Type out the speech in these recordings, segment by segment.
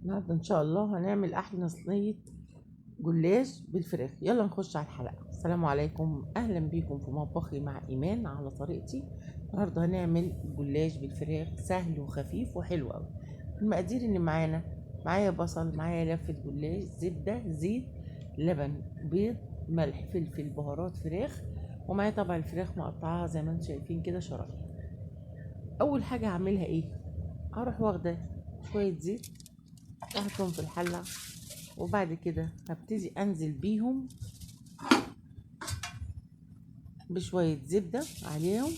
النهارده ان شاء الله هنعمل احلى صينيه جلاش بالفراخ. يلا نخش على الحلقه. السلام عليكم، اهلا بيكم في مطبخي مع ايمان على طريقتي. النهارده هنعمل جلاش بالفراخ سهل وخفيف وحلو قوي. المقادير اللي معايا بصل، معايا لفه جلاش، زبده، زيت، لبن، بيض، ملح، فلفل، بهارات فراخ، ومعايا طبعا الفراخ مقطعه زي ما انتم شايفين كده شرايح. اول حاجه هعملها ايه؟ هروح واخده شويه زيت احطهم في الحله، وبعد كده هبتدي انزل بيهم بشوية زبدة عليهم،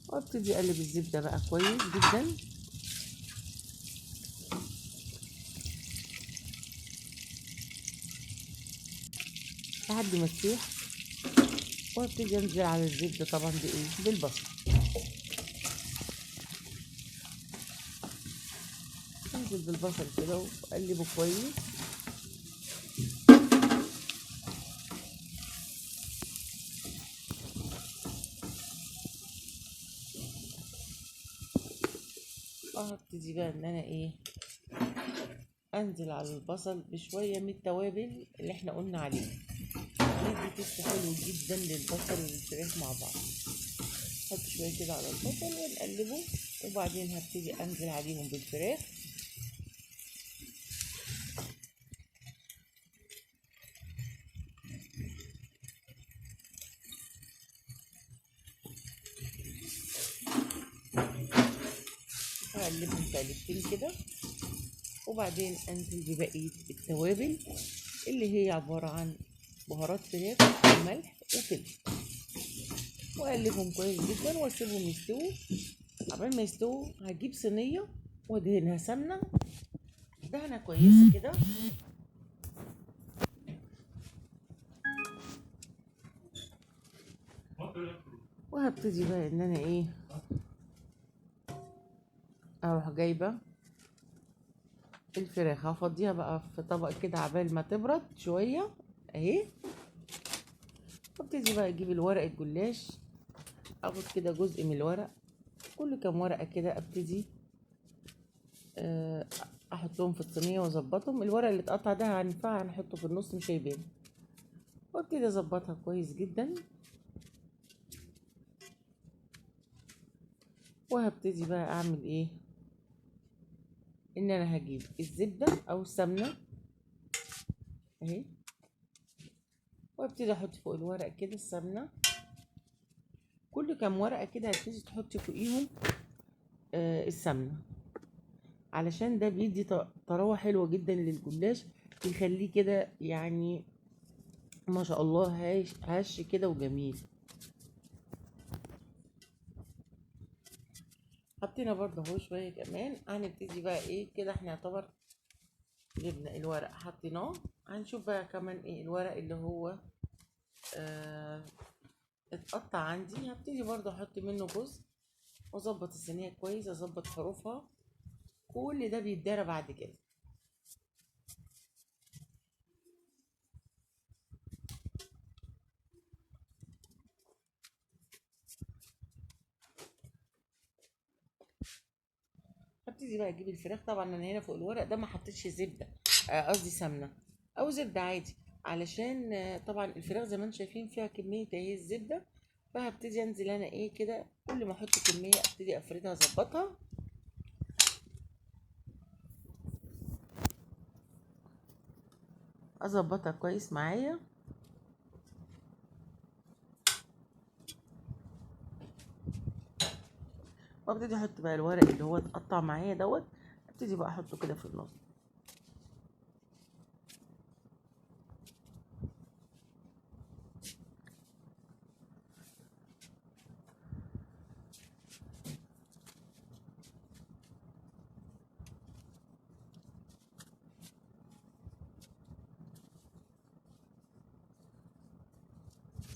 وابتدي اقلب الزبدة بقى كويس جدا لحد ما تسيح، وابتدي انزل على الزبدة طبعا بايه؟ بالبصل. انزل بالبصل كده واقلبه كويس. وهبتدي بقى ان انا ايه؟ انزل على البصل بشوية من التوابل اللي احنا قلنا عليها، دي تيست حلو جدا للبصل والفراخ مع بعض. نحط شوية كده على البصل ونقلبه، وبعدين هبتدي انزل عليهم بالفراخ. هقلبهم تقلبتين كده، وبعدين انزل ببقية التوابل اللي هي عبارة عن بهارات فراخ وملح وفلفل، واقلبهم كويس جدا واسيبهم يستووا. قبل ما يستووا هجيب صينية وادهنها سمنة، دهنة كويسة كده، وهبتدي بقى ان انا ايه؟ اروح جايبة الفراخ، هفضيها بقى في طبق كده عبال ما تبرد شوية اهي. وابتدي بقى اجيب الورق الجلاش، اخد كده جزء من الورق، كل كام ورقة كده ابتدي احطهم في الصينيه واظبطهم. الورق اللي اتقطع ده هينفع نحطه في النص مش هيبان، وابتدي اظبطها كويس جدا. وهبتدي بقى اعمل ايه؟ ان انا هجيب الزبده او السمنه اهي، وابتدي احط فوق الورق كده السمنه. كل كام ورقه كده هتبتدي تحطي فوقيهم السمنه، علشان ده بيدي طراوه حلوه جدا للجلاش، بيخليه كده يعني ما شاء الله هش كده وجميل. حطينا برضه اهو شويه كمان. هنبتدي بقى ايه كده؟ احنا يعتبر جبنا الورق حطيناه، هنشوف بقى كمان ايه الورق اللي هو آه اتقطع عندي. هبتدي برضه احط منه جزء واظبط الصينيه كويس، اظبط حروفها. كل ده بيتدارى بعد كده. هبتدي بقى اجيب الفراخ. طبعا انا هنا فوق الورق ده ما حطيتش زبده، قصدي سمنه او زبده عادي، علشان طبعا الفراخ زي ما انتم شايفين فيها كميه اهي الزبده. فهبتدي انزل انا ايه كده، كل ما احط كميه ابتدي افردها اظبطها. اظبطها كويس معايا. وابتدي احط بقى الورق اللي هو اتقطع معايا دوت، ابتدي بقى احطه كده في النص.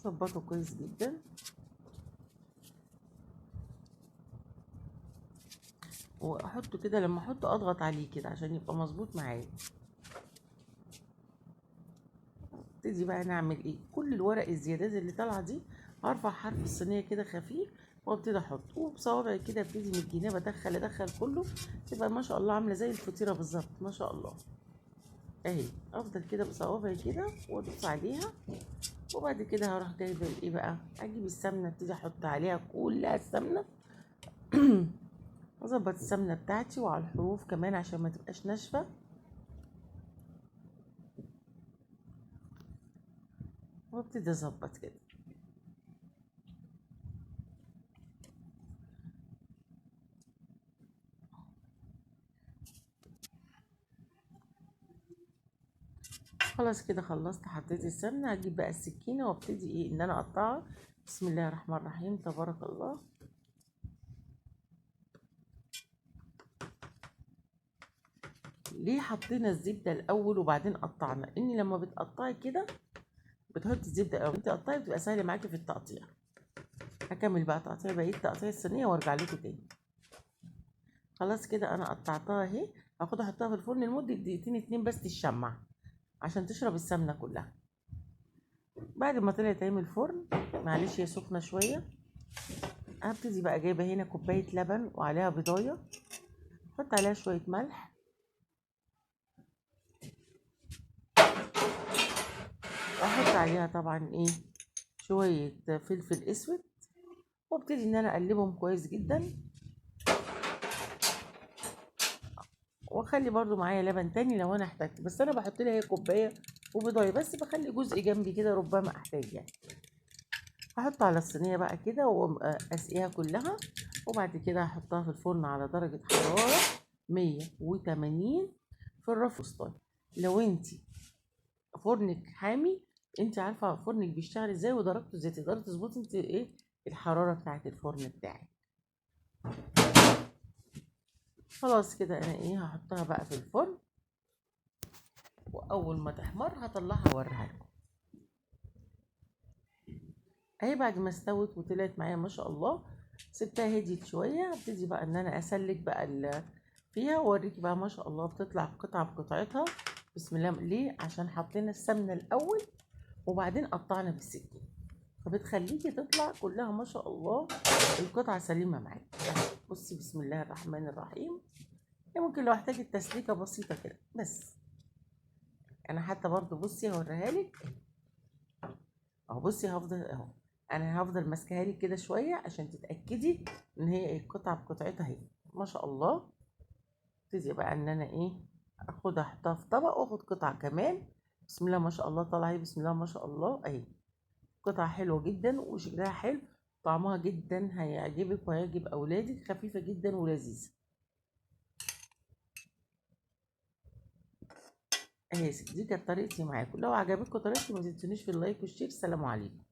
اظبطه كويس جدا، واحطه كده. لما احطه اضغط عليه كده عشان يبقى مظبوط معايا. ابتدي بقى نعمل ايه؟ كل الورق الزيادات اللي طالعه دي هرفع حرف الصينيه كده خفيف وابتدي احط وبصوابعي كده، ابتدي من الجناب ادخل كله، تبقى ما شاء الله عامله زي الفطيره بالظبط ما شاء الله. اهي افضل كده بصوابعي كده وادوس عليها. وبعد كده هروح جايبه الايه بقى، اجيب السمنه ابتدي احط عليها كلها السمنه. اظبط السمنه بتاعتي وعلى الحروف كمان عشان ما تبقاش ناشفه. وابتدي اظبط كده. خلاص كده خلصت، حطيت السمنه، هجيب بقى السكينه وابتدي ايه ان انا اقطعها. بسم الله الرحمن الرحيم، تبارك الله. ليه حطينا الزبده الاول وبعدين قطعنا؟ ان لما بتقطعي كده بتحطي الزبده الاول، انت قطعي بتبقى سهله معاكي في التقطيع. هكمل بقى تقطيع بقيه تقطيع الصينيه وارجع لكم تاني. خلاص كده انا قطعتها اهي. هاخدها احطها في الفرن لمده دقيقتين اتنين بس تشمع عشان تشرب السمنه كلها. بعد ما طلعت اهي من الفرن، معلش هي سخنه شويه، هبتدي بقى جايبه هنا كوبايه لبن وعليها بيضايه، احط عليها شويه ملح، واحط عليها طبعا ايه شويه فلفل اسود، وابتدي ان انا اقلبهم كويس جدا. واخلي برضو معايا لبن تاني لو انا احتجت، بس انا بحط لها هي كوبايه وبيضايه بس، بخلي جزء جنبي كده ربما احتاج يعني. هحط على الصينيه بقى كده واسقيها كلها. وبعد كده هحطها في الفرن على درجه حراره 180 في الرف الوسطاني. لو انت فرنك حامي، انت عارفه فرنك بيشتغل ازاي ودرجته ازاي، تقدري تظبطي انت ايه الحراره بتاعه الفرن بتاعك. خلاص كده انا ايه هحطها بقى في الفرن، واول ما تحمر هطلعها اوريها لكم. اهي بعد ما استوت وطلعت معايا ما شاء الله، سبتها هديت شويه، ابتدي بقى ان انا اسلك بقى فيها واوريكي بقى ما شاء الله بتطلع قطعه بقطعتها. بسم الله. ليه؟ عشان حطينا السمنه الاول وبعدين قطعنا بالسكين، فبتخليكي تطلع كلها ما شاء الله القطعه سليمه معاكي. بصي بسم الله الرحمن الرحيم. ممكن لو احتاجت تسليكه بسيطه كده بس. انا حتى برضو بصي هوريها لك اهو. بصي هفضل اهو، انا هفضل ماسكاها لك كده شويه عشان تتاكدي ان هي القطعه بقطعتها اهي ما شاء الله. ابتدي بقى ان انا ايه اخدها احطها في طبق واخد قطعه كمان. بسم الله ما شاء الله طالعه اهي، بسم الله ما شاء الله اهي. قطعه حلوه جدا وشكلها حلو، طعمها جدا هيعجبك وهيعجب اولادك، خفيفه جدا ولذيذه. اهي يا ستي دي كانت طريقتي معاكم، لو عجبتكم طريقتي ما تنسونيش في اللايك والشير. السلام عليكم.